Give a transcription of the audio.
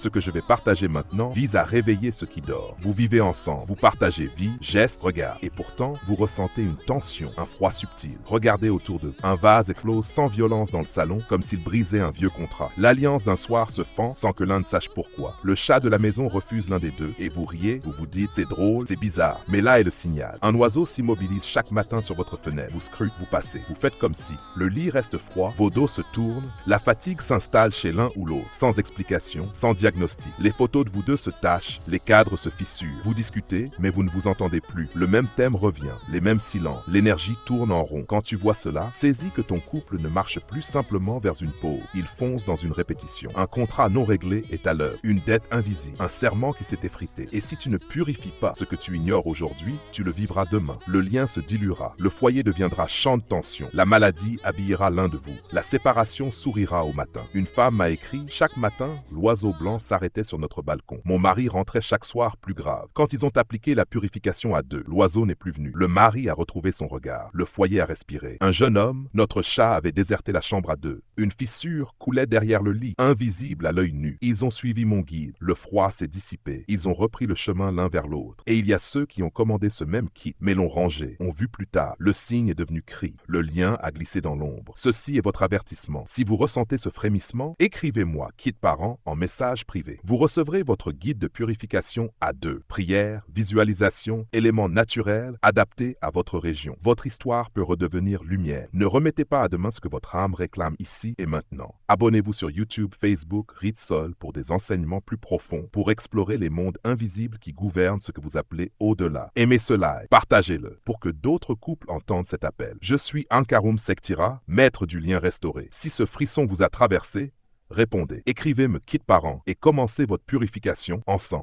ce que je vais partager maintenant vise à réveiller ce qui dort. Vous vivez ensemble, vous partagez vie, gestes, regards. Et pourtant, vous ressentez une tension, un froid subtil. Regardez autour de vous. Un vase explose sans violence dans le salon, comme s'il brisait un vieux contrat. L'alliance d'un soir se fend sans que l'un ne sache pourquoi. Le chat de la maison refuse l'un des deux. Et vous riez, vous vous dites, c'est drôle, c'est bizarre. Mais là est le signal. Un oiseau s'immobilise chaque matin sur votre fenêtre. Vous scrutez, vous passez. Vous faites comme si. Le lit reste froid, vos dos se tournent. La fatigue s'installe chez l'un ou l'autre. Sans explication, sans diagnostic. Les photos de vous deux se tachent, les cadres se fissurent. Vous discutez, mais vous ne vous entendez plus. Le même thème revient, les mêmes silences. L'énergie tourne en rond. Quand tu vois cela, saisis que ton couple ne marche plus simplement vers une pause. Il fonce dans une répétition. Un contrat non réglé est à l'œuvre. Une dette invisible. Un serment qui s'est effrité. Et si tu ne purifies pas ce que tu ignores aujourd'hui, tu le vivras demain. Le lien se diluera. Le foyer deviendra champ de tension. La maladie habillera l'un de vous. La séparation sourira au matin. Une femme m'a écrit, chaque matin, l'oiseau blanc s'arrêtait sur notre balcon. Mon mari rentrait chaque soir plus grave. Quand ils ont appliqué la purification à deux, l'oiseau n'est plus venu. Le mari a retrouvé son regard. Le foyer a respiré. Un jeune homme, notre chat avait déserté la chambre à deux. Une fissure coulait derrière le lit, invisible à l'œil nu. Ils ont suivi mon guide. Le froid s'est dissipé. Ils ont repris le chemin l'un vers l'autre. Et il y a ceux qui ont commandé ce même kit, mais l'ont rangé, ont vu plus tard. Le signe est devenu cri. Le lien a glissé dans l'ombre. Ceci est votre avertissement. Si vous ressentez ce frémissement, écrivez-moi, kit parent, en message privé. Vous recevrez votre guide de purification à deux. Prière, visualisation, éléments naturels adaptés à votre région. Votre histoire peut redevenir lumière. Ne remettez pas à demain ce que votre âme réclame ici et maintenant. Abonnez-vous sur YouTube, Facebook, Ritsol pour des enseignements plus profonds, pour explorer les mondes invisibles qui gouvernent ce que vous appelez au-delà. Aimez ce live, partagez-le, pour que d'autres couples entendent cet appel. Je suis Ankarum Sektira, maître du lien restauré. Si ce frisson vous a traversé, répondez. Écrivez-me kit parent et commencez votre purification ensemble.